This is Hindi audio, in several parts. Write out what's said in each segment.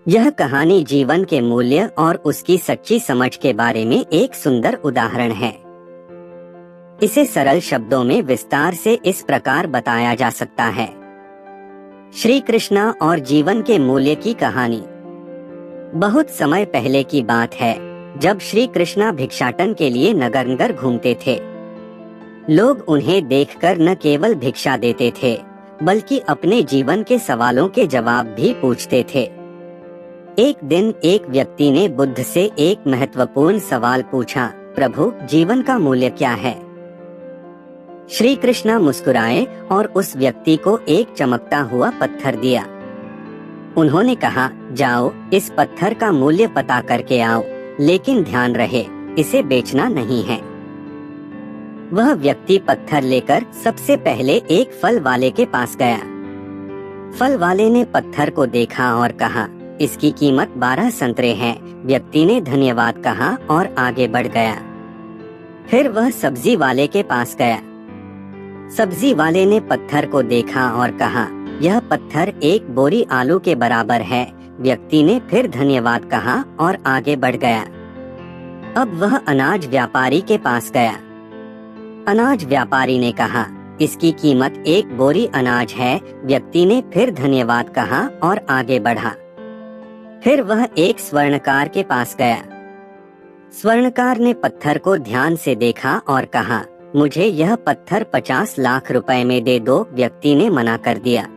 यह कहानी जीवन के मूल्य और उसकी सच्ची समझ के बारे में एक सुंदर उदाहरण है। इसे सरल शब्दों में विस्तार से इस प्रकार बताया जा सकता है। श्री कृष्णा और जीवन के मूल्य की कहानी। बहुत समय पहले की बात है, जब श्री कृष्णा भिक्षाटन के लिए नगर नगर घूमते थे। लोग उन्हें देखकर न केवल भिक्षा देते थे, बल्कि अपने जीवन के सवालों के जवाब भी पूछते थे। एक दिन एक व्यक्ति ने बुद्ध से एक महत्वपूर्ण सवाल पूछा, प्रभु, जीवन का मूल्य क्या है? श्री कृष्णा मुस्कुराए और उस व्यक्ति को एक चमकता हुआ पत्थर दिया। उन्होंने कहा, जाओ, इस पत्थर का मूल्य पता करके आओ, लेकिन ध्यान रहे, इसे बेचना नहीं है। वह व्यक्ति पत्थर लेकर सबसे पहले एक फल वाले के पास गया। फल वाले ने पत्थर को देखा और कहा, इसकी कीमत 12 संतरे हैं। व्यक्ति ने धन्यवाद कहा और आगे बढ़ गया। फिर वह सब्जी वाले के पास गया। सब्जी वाले ने पत्थर को देखा और कहा, यह पत्थर एक बोरी आलू के बराबर है। व्यक्ति ने फिर धन्यवाद कहा और आगे बढ़ गया। अब वह अनाज व्यापारी के पास गया। अनाज व्यापारी ने कहा, इसकी कीमत एक बोरी अनाज है। व्यक्ति ने फिर धन्यवाद कहा और आगे बढ़ा। फिर वह एक स्वर्णकार के पास गया। स्वर्णकार ने पत्थर को ध्यान से देखा और कहा, मुझे यह पत्थर 50 लाख रुपए में दे दो। व्यक्ति ने मना कर दिया।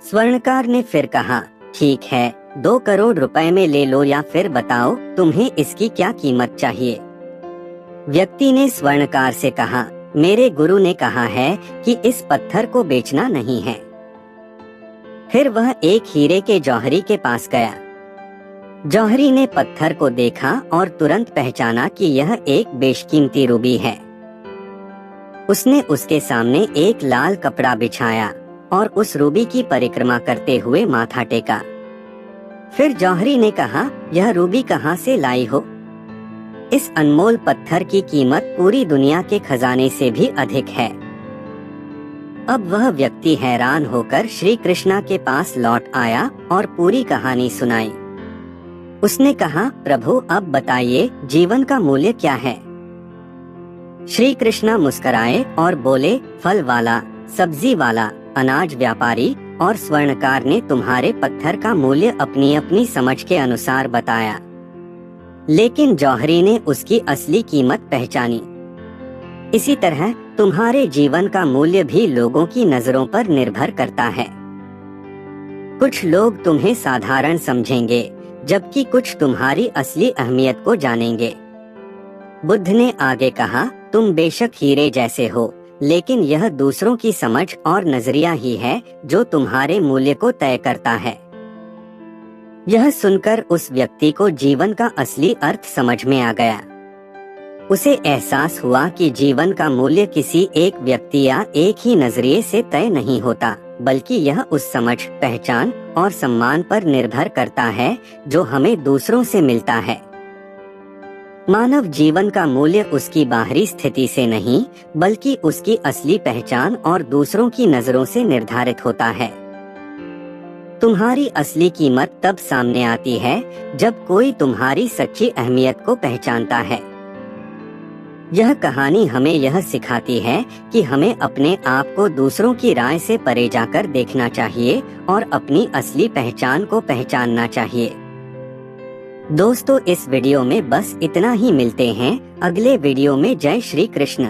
स्वर्णकार ने फिर कहा, ठीक है, 2 करोड़ रुपए में ले लो, या फिर बताओ तुम्हें इसकी क्या कीमत चाहिए। व्यक्ति ने स्वर्णकार से कहा, मेरे गुरु ने कहा है कि इस पत्थर को बेचना नहीं है। फिर वह एक हीरे के जौहरी के पास गया। जौहरी ने पत्थर को देखा और तुरंत पहचाना कि यह एक बेशकीमती रूबी है। उसने उसके सामने एक लाल कपड़ा बिछाया और उस रूबी की परिक्रमा करते हुए माथा टेका। फिर जौहरी ने कहा, यह रूबी कहाँ से लाई हो? इस अनमोल पत्थर की कीमत पूरी दुनिया के खजाने से भी अधिक है। अब वह व्यक्ति हैरान होकर श्री कृष्णा के पास लौट आया और पूरी कहानी सुनाई। उसने कहा, प्रभु, अब बताइए, जीवन का मूल्य क्या है? श्री कृष्णा मुस्कुराए और बोले, फल वाला, सब्जी वाला, अनाज व्यापारी और स्वर्णकार ने तुम्हारे पत्थर का मूल्य अपनी अपनी समझ के अनुसार बताया, लेकिन जौहरी ने उसकी असली कीमत पहचानी। इसी तरह तुम्हारे जीवन का मूल्य भी लोगों की नजरों पर निर्भर करता है। कुछ लोग तुम्हें साधारण समझेंगे, जबकि कुछ तुम्हारी असली अहमियत को जानेंगे। बुद्ध ने आगे कहा, तुम बेशक हीरे जैसे हो, लेकिन यह दूसरों की समझ और नजरिया ही है जो तुम्हारे मूल्य को तय करता है। यह सुनकर उस व्यक्ति को जीवन का असली अर्थ समझ में आ गया। उसे एहसास हुआ कि जीवन का मूल्य किसी एक व्यक्ति या एक ही नजरिए से तय नहीं होता, बल्कि यह उस समझ, पहचान और सम्मान पर निर्भर करता है जो हमें दूसरों से मिलता है। मानव जीवन का मूल्य उसकी बाहरी स्थिति से नहीं, बल्कि उसकी असली पहचान और दूसरों की नजरों से निर्धारित होता है। तुम्हारी असली कीमत तब सामने आती है जब कोई तुम्हारी सच्ची अहमियत को पहचानता है। यह कहानी हमें यह सिखाती है कि हमें अपने आप को दूसरों की राय से परे जाकर देखना चाहिए और अपनी असली पहचान को पहचानना चाहिए। दोस्तों, इस वीडियो में बस इतना ही। मिलते हैं अगले वीडियो में। जय श्री कृष्ण।